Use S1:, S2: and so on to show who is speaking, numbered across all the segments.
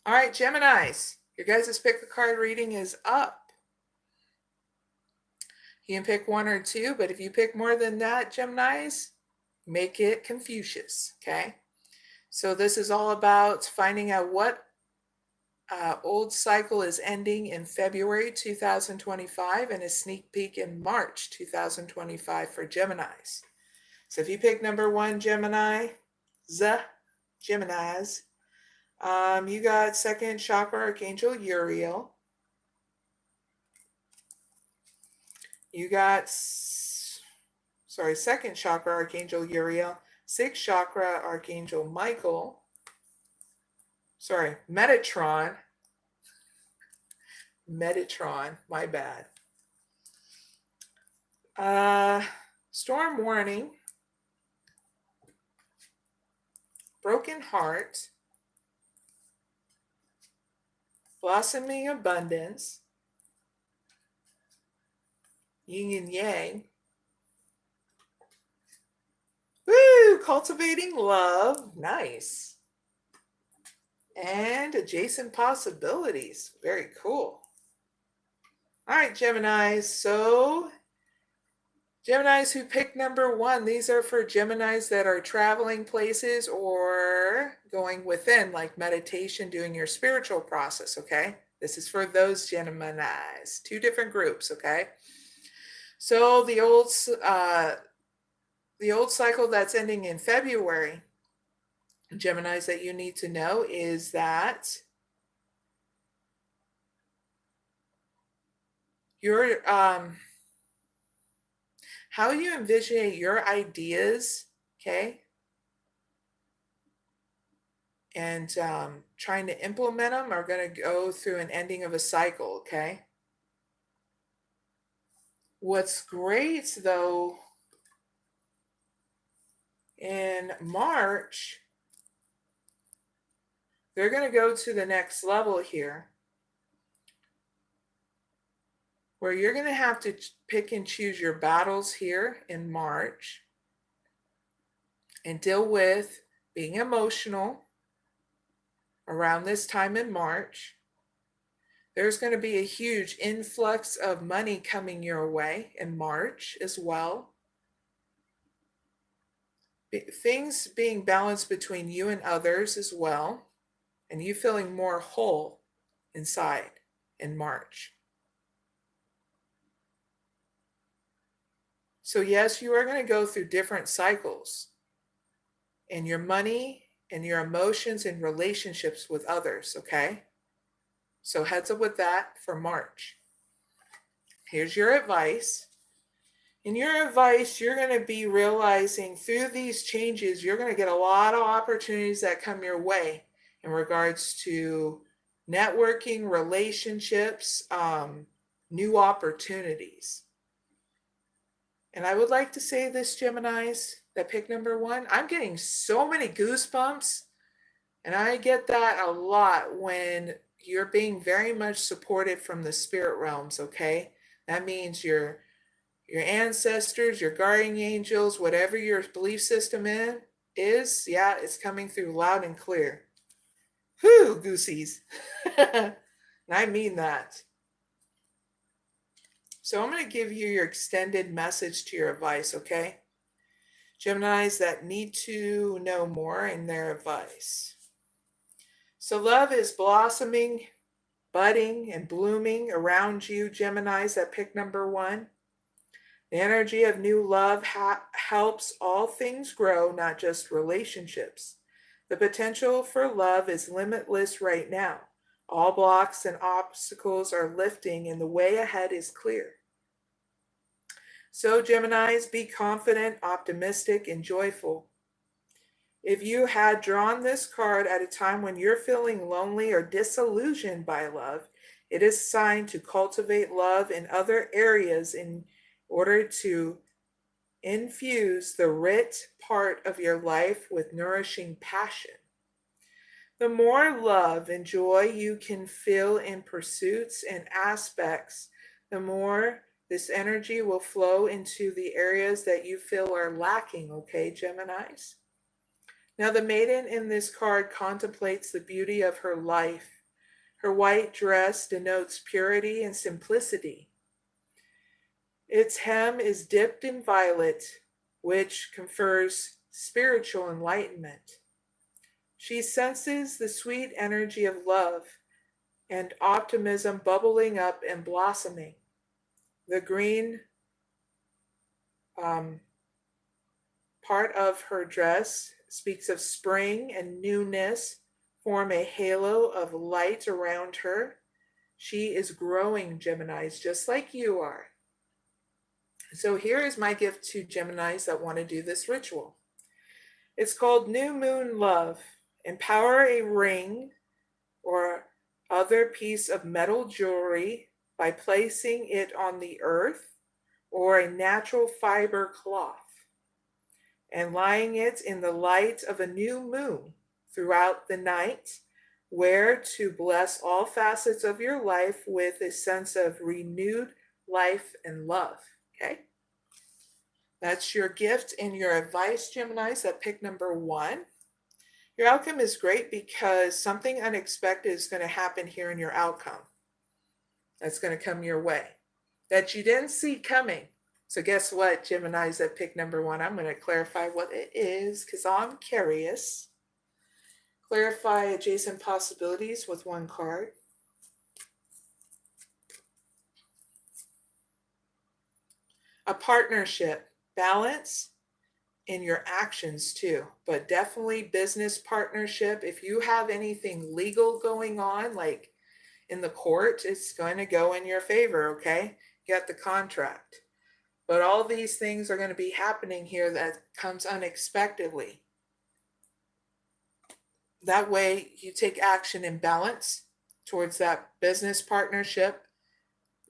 S1: All right, Geminis, your guys' pick a card reading is up. You can pick one or two, but if you pick more than that, Geminis, make it Confucius, okay? So this is all about finding out what old cycle is ending in February 2025 and a sneak peek in March 2025 for Geminis. So if you pick number one, Geminis, you got second chakra archangel Uriel. You got, second chakra archangel Uriel, sixth chakra archangel Michael. Metatron. My bad. Storm warning, broken heart, blossoming abundance, yin and yang. Woo! Cultivating love. Nice. And adjacent possibilities. Very cool. All right, Geminis. So, Geminis who picked number one, these are for Geminis that are traveling places or going within, like meditation, doing your spiritual process, okay? This is for those Geminis. Two different groups, okay? So the old cycle that's ending in February, Geminis, that you need to know is that your how you envision your ideas, okay, and trying to implement them are going to go through an ending of a cycle, okay? What's great, though, in March, they're going to go to the next level here, where you're going to have to pick and choose your battles here in March and deal with being emotional around this time in March. There's going to be a huge influx of money coming your way in March as well. Things being balanced between you and others as well, and you feeling more whole inside in March. So yes, you are going to go through different cycles in your money and your emotions and relationships with others, okay? So heads up with that for March. Here's your advice. In your advice, you're going to be realizing through these changes, you're going to get a lot of opportunities that come your way in regards to networking, relationships, new opportunities. And I would like to say this, Geminis, that pick number one, I'm getting so many goosebumps, and I get that a lot when you're being very much supported from the spirit realms, okay? That means your ancestors, your guardian angels, whatever your belief system is, yeah, it's coming through loud and clear. Whew, goosies. And I mean that. So I'm going to give you your extended message to your advice, okay? Geminis that need to know more in their advice. So love is blossoming, budding, and blooming around you, Geminis that pick number one. The energy of new love helps all things grow, not just relationships. The potential for love is limitless right now. All blocks and obstacles are lifting and the way ahead is clear. So Geminis, be confident, optimistic, and joyful. If you had drawn this card at a time when you're feeling lonely or disillusioned by love, it is a sign to cultivate love in other areas in order to infuse the rich part of your life with nourishing passion. The more love and joy you can feel in pursuits and aspects, the more this energy will flow into the areas that you feel are lacking, okay, Geminis? Now, the maiden in this card contemplates the beauty of her life Her white dress denotes purity and simplicity. Its hem is dipped in violet, which confers spiritual enlightenment. She senses the sweet energy of love and optimism bubbling up and blossoming. The green um, part of her dress speaks of spring and newness, form a halo of light around her. She is growing, Geminis, just like you are. So here is my gift to Geminis that want to do this ritual. It's called New Moon Love. Empower a ring or other piece of metal jewelry by placing it on the earth or a natural fiber cloth and lying it in the light of a new moon throughout the night, where to bless all facets of your life with a sense of renewed life and love. Okay? That's your gift and your advice, Geminis, that pick number 1. Your outcome is great because something unexpected is going to happen here in your outcome. That's going to come your way that you didn't see coming. So guess what, Geminis that pick number 1? I'm going to clarify what it is because I'm curious. Clarify adjacent possibilities with 1 card. A partnership, balance in your actions too, but definitely business partnership. If you have anything legal going on, like in the court, it's going to go in your favor, okay? Get the contract. But all these things are going to be happening here that comes unexpectedly. That way you take action in balance towards that business partnership,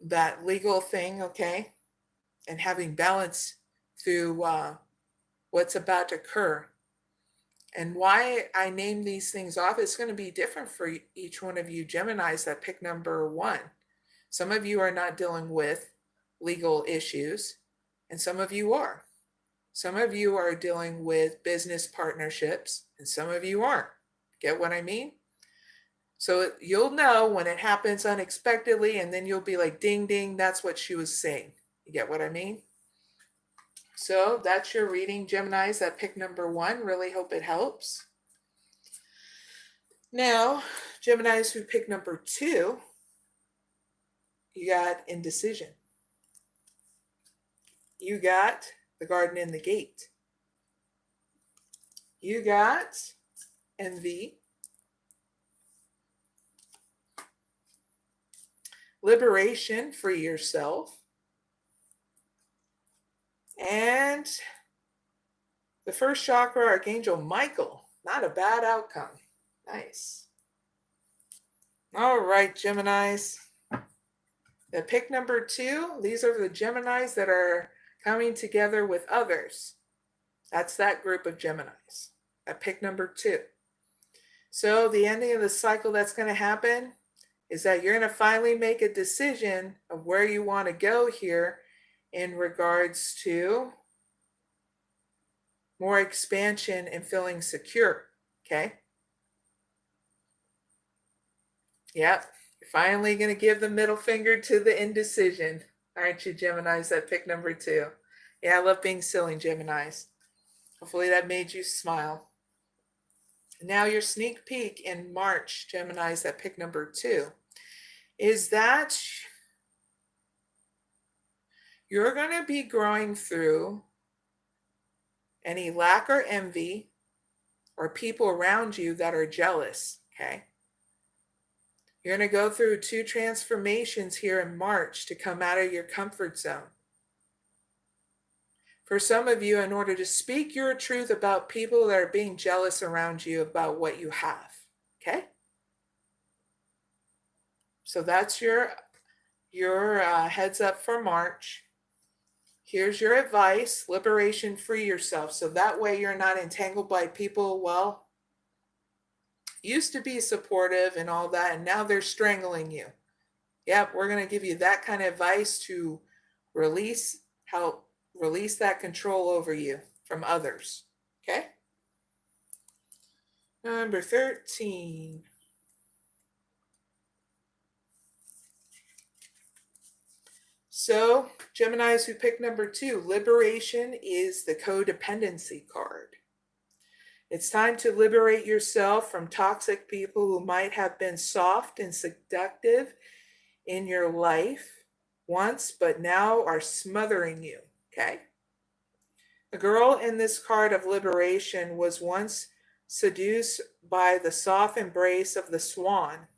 S1: that legal thing, okay? And having balance through what's about to occur. And why I name these things off is going to be different for each one of you Geminis that pick number 1. Some of you are not dealing with legal issues, and some of you are. Some of you are dealing with business partnerships, and some of you aren't. Get what I mean? So you'll know when it happens unexpectedly, and then you'll be like, ding, ding, that's what she was saying. You get what I mean? So that's your reading, Geminis, that pick number 1. Really hope it helps. Now, Geminis who pick number 2, you got indecision. You got the garden and the gate. You got envy, liberation, free yourself, and the first chakra, Archangel Michael. Not a bad outcome. Nice. All right, Geminis. The pick number 2, these are the Geminis that are coming together with others. That's that group of Geminis. At pick number 2. So the ending of the cycle that's going to happen is that you're going to finally make a decision of where you want to go here in regards to more expansion and feeling secure. Okay? Yep. You're finally going to give the middle finger to the indecision. Aren't you, Geminis, that pick number 2? Yeah, I love being silly, Geminis. Hopefully that made you smile. Now your sneak peek in March, Geminis, that pick number 2, is that you're going to be growing through any lack or envy or people around you that are jealous, okay? You're going to go through 2 transformations here in March to come out of your comfort zone. For some of you, in order to speak your truth about people that are being jealous around you about what you have, okay? So that's your heads up for March. Here's your advice, liberation, free yourself. So that way you're not entangled by people, well, used to be supportive and all that, and now they're strangling you. Yep, we're going to give you that kind of advice to release that control over you from others. Okay? Number 13. So, Geminis who pick number 2, liberation is the codependency card. It's time to liberate yourself from toxic people who might have been soft and seductive in your life once, but now are smothering you, okay? The girl in this card of liberation was once seduced by the soft embrace of the swan,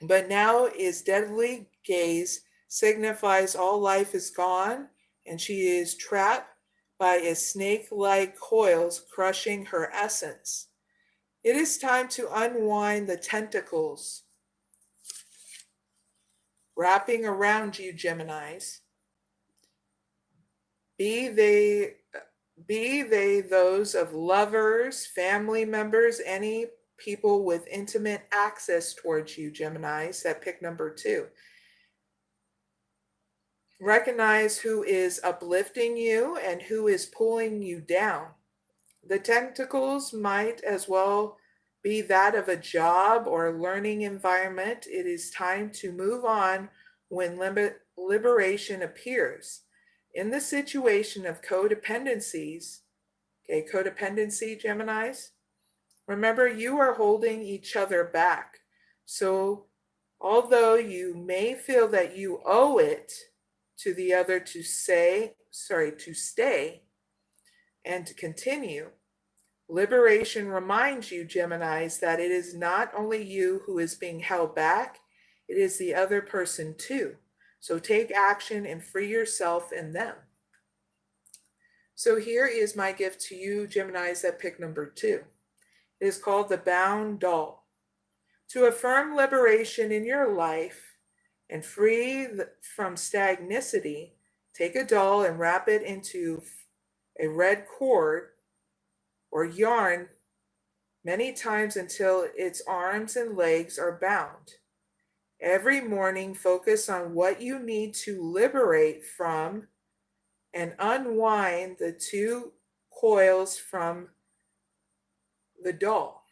S1: but now is deadly gaze signifies all life is gone, and she is trapped by its snake-like coils crushing her essence. It is time to unwind the tentacles wrapping around you, Geminis. Be they those of lovers, family members, any people with intimate access towards you, Geminis, that pick number 2. Recognize who is uplifting you and who is pulling you down. The tentacles might as well be that of a job or learning environment. It is time to move on when liberation appears. In the situation of codependencies, okay, codependency, Geminis, remember you are holding each other back. So although you may feel that you owe it to the other to stay and to continue, liberation reminds you, Geminis, that it is not only you who is being held back, it is the other person too. So take action and free yourself in them. So here is my gift to you, Geminis, that pick number 2. It is called the Bound Doll. To affirm liberation in your life and free from stagnicity, take a doll and wrap it into a red cord or yarn many times until its arms and legs are bound. Every morning, focus on what you need to liberate from and unwind the 2 coils from the doll.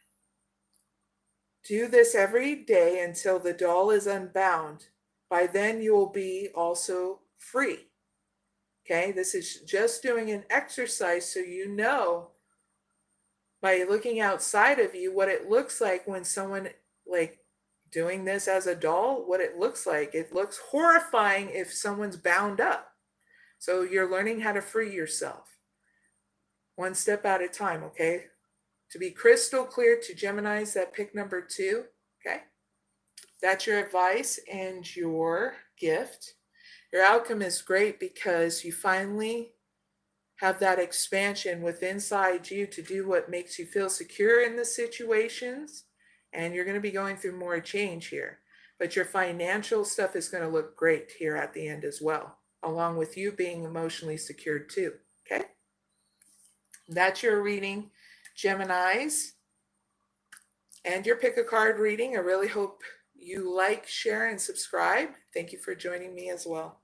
S1: Do this every day until the doll is unbound. By then, you will be also free. Okay, this is just doing an exercise so you know by looking outside of you what it looks like when someone like doing this as a doll, what it looks like. It looks horrifying if someone's bound up. So you're learning how to free yourself. One step at a time, okay? To be crystal clear to Geminis that pick number 2, okay? That's your advice and your gift. Your outcome is great because you finally have that expansion within inside you to do what makes you feel secure in the situations. And you're going to be going through more change here. But your financial stuff is going to look great here at the end as well, along with you being emotionally secured too. Okay? That's your reading, Geminis. And your pick a card reading. I really hope you like, share, and subscribe. Thank you for joining me as well.